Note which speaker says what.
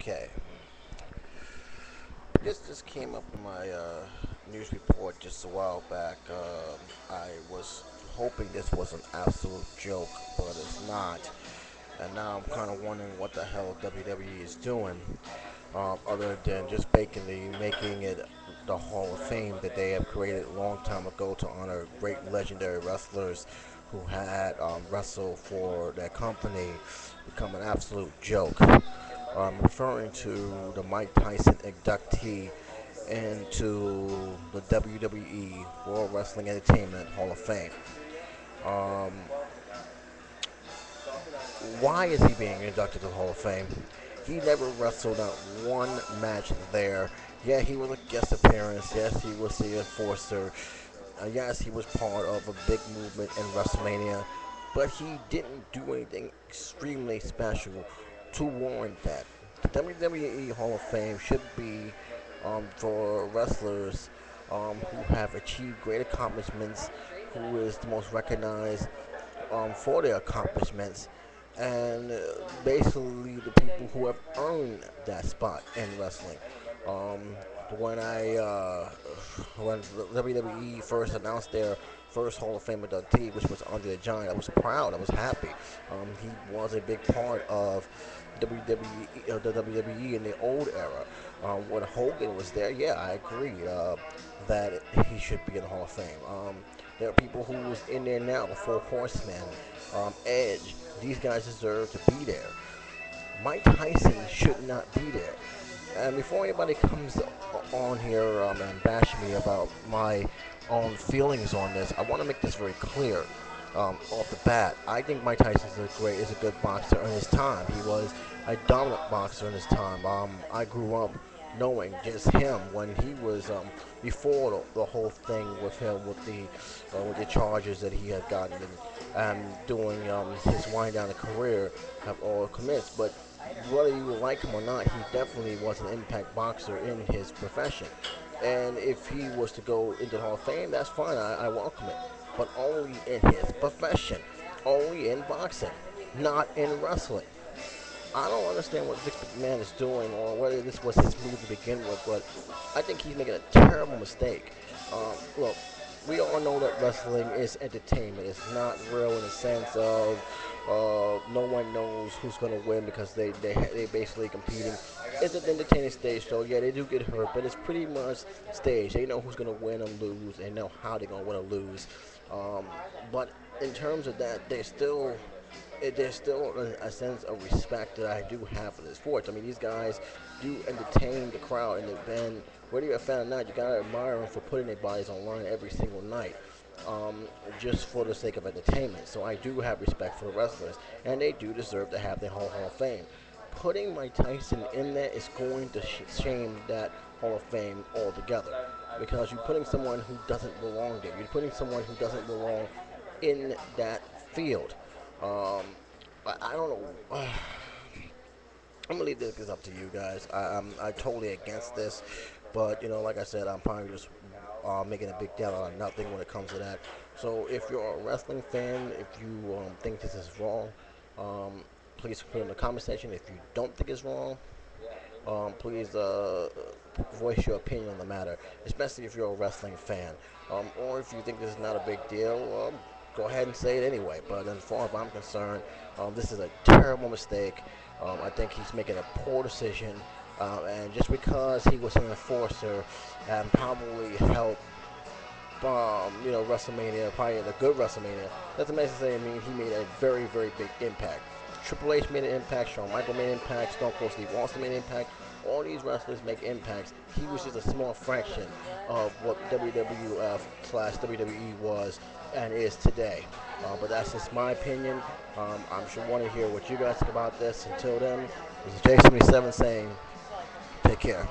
Speaker 1: Okay, this just came up in my news report just a while back. I was hoping this was an absolute joke, but it's not. And now I'm kind of wondering what the hell WWE is doing, other than just making it the Hall of Fame that they have created a long time ago to honor great legendary wrestlers who had wrestled for their company, become an absolute joke. I'm referring to the Mike Tyson inductee into the WWE World Wrestling Entertainment Hall of Fame. Um, why is he being inducted to the Hall of Fame? He never wrestled not one match there. Yeah, he was a guest appearance. Yes, he was the enforcer. Yes, he was part of a big movement in WrestleMania, but he didn't do anything extremely special to warrant that. The WWE Hall of Fame should be for wrestlers who have achieved great accomplishments, who is the most recognized for their accomplishments, and basically the people who have earned that spot in wrestling. Um, when I when WWE first announced their first Hall of Fame inductee, which was Andre the Giant, I was proud. I was happy. He was a big part of the WWE in the old era. When Hogan was there, yeah, I agreed that he should be in the Hall of Fame. There are people who was in there now, the Four Horsemen, Edge. These guys deserve to be there. Mike Tyson should not be there. And before anybody comes on here and bash me about my own feelings on this, I want to make this very clear off the bat. I think Mike Tyson is a good boxer in his time. He was a dominant boxer in his time. I grew up knowing just him when he was before the whole thing with him with the charges that he had gotten and doing his wind down the career have all commenced. But whether you like him or not, he definitely was an impact boxer in his profession. And if he was to go into the Hall of Fame, that's fine. I welcome it. But only in his profession, only in boxing, not in wrestling. I don't understand what Vince McMahon is doing or whether this was his move to begin with, but I think he's making a terrible mistake. Look, we all know that wrestling is entertainment. It's not real in the sense of no one knows who's going to win because they basically competing. It's an entertaining stage show. Yeah, they do get hurt, but it's pretty much stage. They know who's going to win and lose. They know how they're going to win or lose. But in terms of that, there's still a sense of respect that I do have for the sport. I mean, these guys do entertain the crowd, and whether you're a fan or not, you gotta admire them for putting their bodies online every single night, um, just for the sake of entertainment. So I do have respect for the wrestlers, and they do deserve to have their whole Hall of Fame. Putting Mike Tyson in there is going to shame that Hall of Fame altogether, because you're putting someone who doesn't belong there. You're putting someone who doesn't belong in that field. Um, I don't know. I'm gonna leave this up to you guys. I totally against this, but like I said, I'm probably just making a big deal out of nothing when it comes to that. So if you're a wrestling fan, if you think this is wrong, um, please put it in the comment section. If you don't think it's wrong, please voice your opinion on the matter, especially if you're a wrestling fan. Or if you think this is not a big deal, go ahead and say it anyway. But as far as I'm concerned, this is a terrible mistake. I think he's making a poor decision. And just because he was an enforcer and probably helped WrestleMania, probably in a good WrestleMania, doesn't necessarily mean he made a very, very big impact. Triple H made an impact, Shawn Michaels made an impact, Stone Cold Steve Austin made an impact. All these wrestlers make impacts. He was just a small fraction of what WWF/WWE was and is today. But that's just my opinion. I'm sure want to hear what you guys think about this. Until then, this is J77 saying, take care.